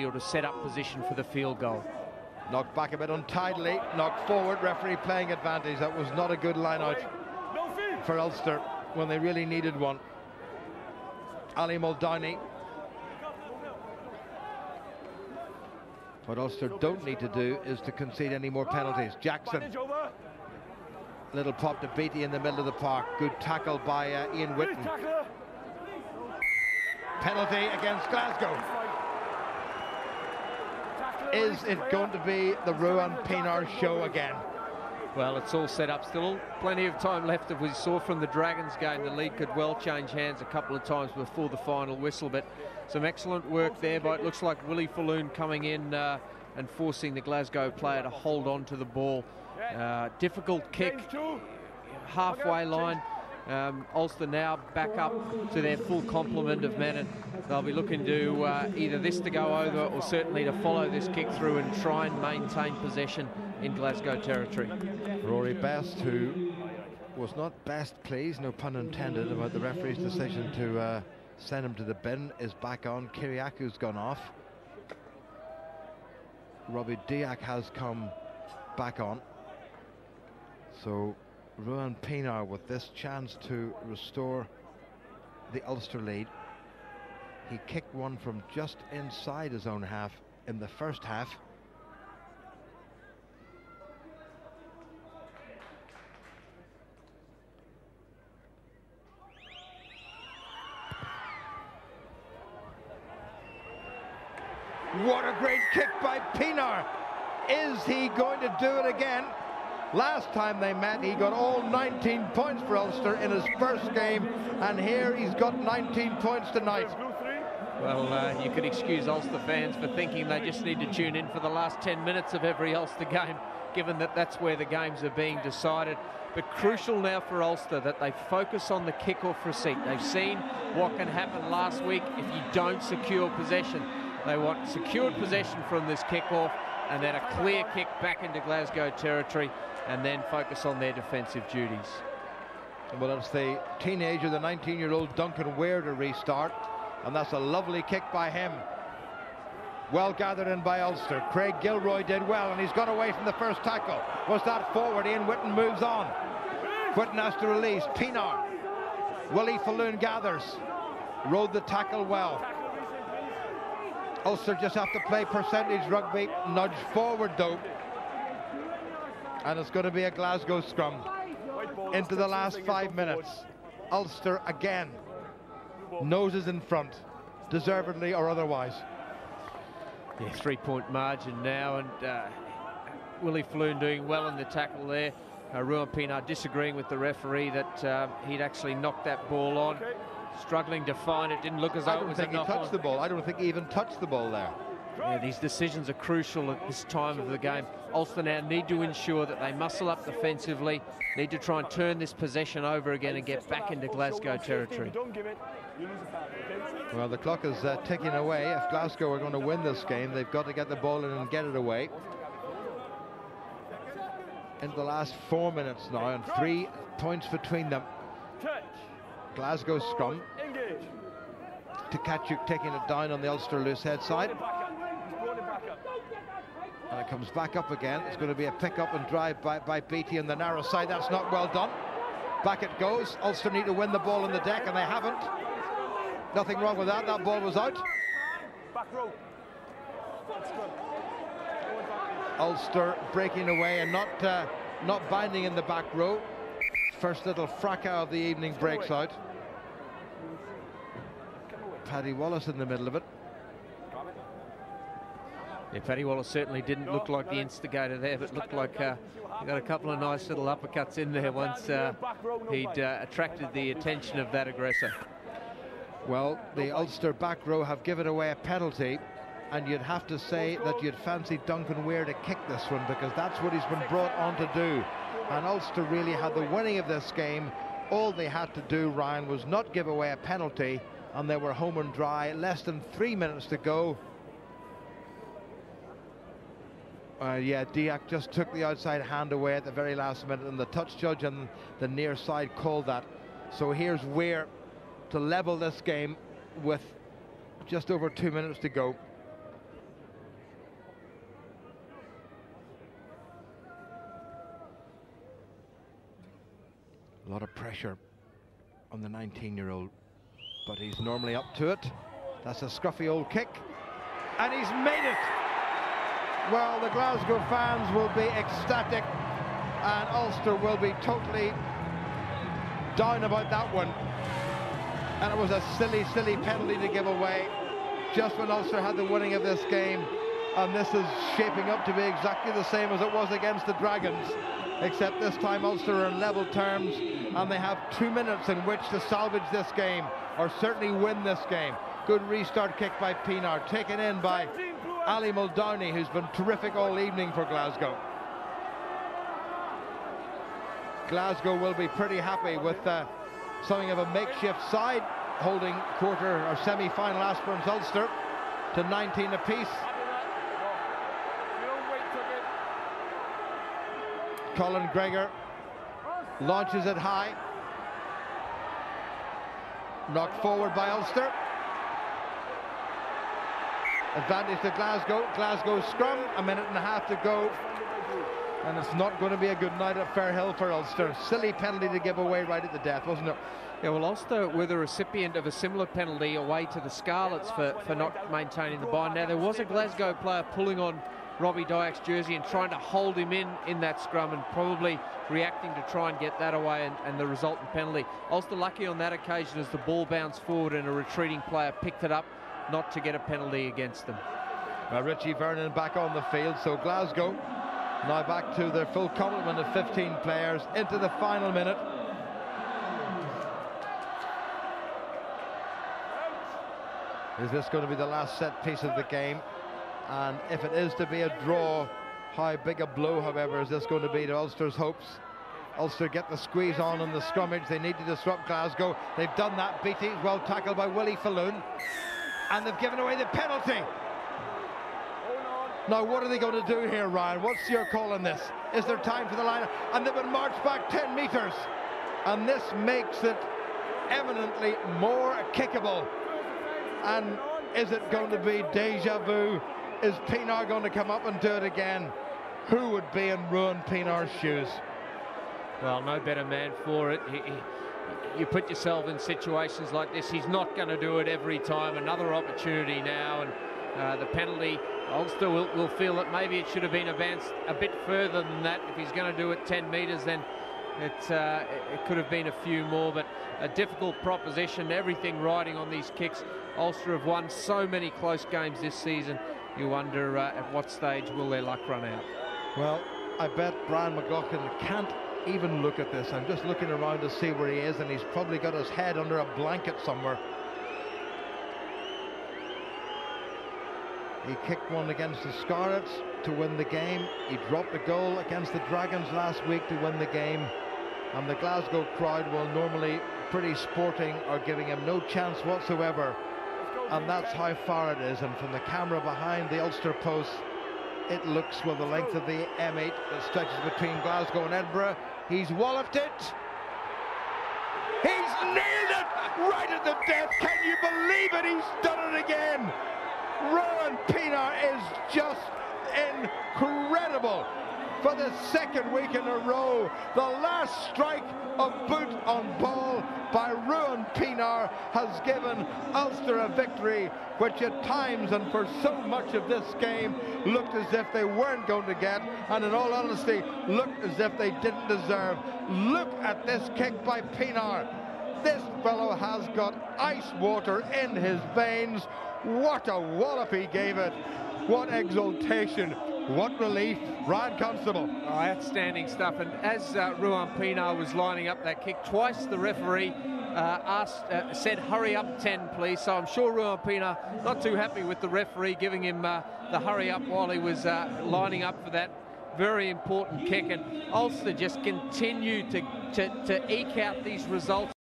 or to set up position for the field goal. Knocked back a bit untidily, knocked forward, referee playing advantage. That was not a good line out for Ulster when they really needed one. Ali Muldowney. What Ulster don't need to do is to concede any more penalties. Jackson. Little pop to Beattie in the middle of the park. Good tackle by Ian Whitten. Penalty against Glasgow. Is it going to be the Ruan Pienaar show again? Well, it's all set up. Still plenty of time left. As we saw from the Dragons game, the lead could well change hands a couple of times before the final whistle. But some excellent work there. But it looks like Willie Falloon coming in and forcing the Glasgow player to hold on to the ball. Difficult kick, halfway line. Ulster now back up to their full complement of men, and they'll be looking to either this to go over or certainly to follow this kick through and try and maintain possession in Glasgow territory. Rory Best, who was not best pleased, no pun intended, about the referee's decision to send him to the bin, is back on. Kiriaku's gone off. Robbie Diak has come back on. So Ruan Pienaar with this chance to restore the Ulster lead. He kicked one from just inside his own half in the first half. What a great kick by Pienaar. Is he going to do it again? Last time they met, he got all 19 points for Ulster in his first game, and here he's got 19 points tonight. Well, you could excuse Ulster fans for thinking they just need to tune in for the last 10 minutes of every Ulster game, given that that's where the games are being decided. But crucial now for Ulster that they focus on the kick-off receipt. They've seen what can happen last week if you don't secure possession. They want secured possession from this kick-off, and then a clear kick back into Glasgow territory, and then focus on their defensive duties. Well, it's the teenager, the 19-year-old Duncan Weir to restart, and that's a lovely kick by him. Well gathered in by Ulster. Craig Gilroy did well, and he's got away from the first tackle. Was that forward? Ian Whitten moves on. Whitten has to release. Pienaar. Willie Falloon gathers. Rode the tackle well. Ulster just have to play percentage rugby, nudge forward though. And it's going to be a Glasgow scrum. Into the last 5 minutes. Ulster again. Noses in front, deservedly or otherwise. Yeah, 3-point margin now, and Willie Falloon doing well in the tackle there. Ruan Pienaar disagreeing with the referee that he'd actually knocked that ball on. Struggling to find it, didn't look as though it was a knock-on. I don't think he touched the ball. I don't think he even touched the ball there. Yeah, these decisions are crucial at this time of the game. Ulster now need to ensure that they muscle up defensively, need to try and turn this possession over again and get back into Glasgow territory. Well, the clock is ticking away. If Glasgow are going to win this game, they've got to get the ball in and get it away. Into the last 4 minutes now, and 3 points between them. Glasgow scrum. Tkachuk taking it down on the Ulster loose head side. And it comes back up again. It's going to be a pick up and drive by Beattie on the narrow side. That's not well done. Back it goes. Ulster need to win the ball in the deck, and they haven't. Nothing wrong with that. That ball was out. Ulster breaking away and not binding in the back row. First little fracas of the evening breaks out. Paddy Wallace in the middle of it. Yeah, Paddy Wallace certainly didn't look like the instigator there, but looked like he got a couple of nice little uppercuts in there once he'd attracted the attention of that aggressor. Well, the Ulster back row have given away a penalty, and you'd have to say that you'd fancy Duncan Weir to kick this one, because that's what he's been brought on to do. And Ulster really had the winning of this game. All they had to do, Ryan, was not give away a penalty, and they were home and dry. Less than 3 minutes to go. Yeah, Diak just took the outside hand away at the very last minute, and the touch judge on the near side called that. So here's Weir to level this game with just over 2 minutes to go. A lot of pressure on the 19-year-old, but he's normally up to it. That's a scruffy old kick, and he's made it. Well, the Glasgow fans will be ecstatic, and Ulster will be totally down about that one. And it was a silly, silly penalty to give away just when Ulster had the winning of this game. And this is shaping up to be exactly the same as it was against the Dragons, except this time Ulster are in level terms, and they have 2 minutes in which to salvage this game, or certainly win this game. Good restart kick by Pienaar, taken in by Ali Muldowney, who's been terrific all evening for Glasgow. Glasgow will be pretty happy with something of a makeshift side, holding quarter or semi-final aspirants Ulster to 19 apiece. Colin Gregor launches it high, knocked forward by Ulster. Advantage to Glasgow. Glasgow scrum, a minute and a half to go, and it's not going to be a good night at Fairhill for Ulster. Silly penalty to give away right at the death, wasn't it? Yeah, well, Ulster were the recipient of a similar penalty away to the Scarlets for not maintaining the bind. Now, there was a Glasgow player pulling on Robbie Dyak's jersey and trying to hold him in that scrum, and probably reacting to try and get that away and the resultant penalty. Ulster lucky on that occasion as the ball bounced forward and a retreating player picked it up, not to get a penalty against them. Richie Vernon back on the field, so Glasgow now back to their full complement of 15 players into the final minute. Is this going to be the last set piece of the game? And if it is to be a draw, how big a blow, however, is this going to be to Ulster's hopes? Ulster get the squeeze on in the scrummage. They need to disrupt Glasgow. They've done that. Beatty, well tackled by Willie Falloon. And they've given away the penalty. Now, what are they going to do here, Ryan? What's your call on this? Is there time for the line? And they've been marched back 10 metres. And this makes it eminently more kickable. And is it going to be deja vu? Is Pienaar going to come up and do it again? Who would be in Ruan Pienaar's shoes? Well, no better man for it. You put yourself in situations like this. He's not going to do it every time. Another opportunity now, and the penalty. Ulster will feel that maybe it should have been advanced a bit further than that. If he's going to do it 10 metres, then it could have been a few more. But a difficult proposition. Everything riding on these kicks. Ulster have won so many close games this season. You wonder at what stage will their luck run out. Well, I bet Brian McLaughlin can't even look at this. I'm just looking around to see where he is, and he's probably got his head under a blanket somewhere. He kicked one against the Scarlets to win the game. He dropped a goal against the Dragons last week to win the game. And the Glasgow crowd will normally pretty sporting are giving him no chance whatsoever. And that's how far it is. And from the camera behind the Ulster post, it looks, well, the length of the M8 that stretches between Glasgow and Edinburgh. He's walloped it. He's nailed it right at the death. Can you believe it? He's done it again. Ruan Pienaar is just incredible. For the second week in a row, the last strike of boot on ball by Ruan Pienaar has given Ulster a victory, which at times and for so much of this game looked as if they weren't going to get, and in all honesty looked as if they didn't deserve. Look at this kick by Pienaar. This fellow has got ice water in his veins. What a wallop he gave it. What exultation. What relief. Ryan Constable. Oh, outstanding stuff. And as Ruan Pienaar was lining up that kick, twice the referee said, hurry up 10, please. So I'm sure Ruan Pienaar not too happy with the referee giving him the hurry up while he was lining up for that very important kick. And Ulster just continue to eke out these results.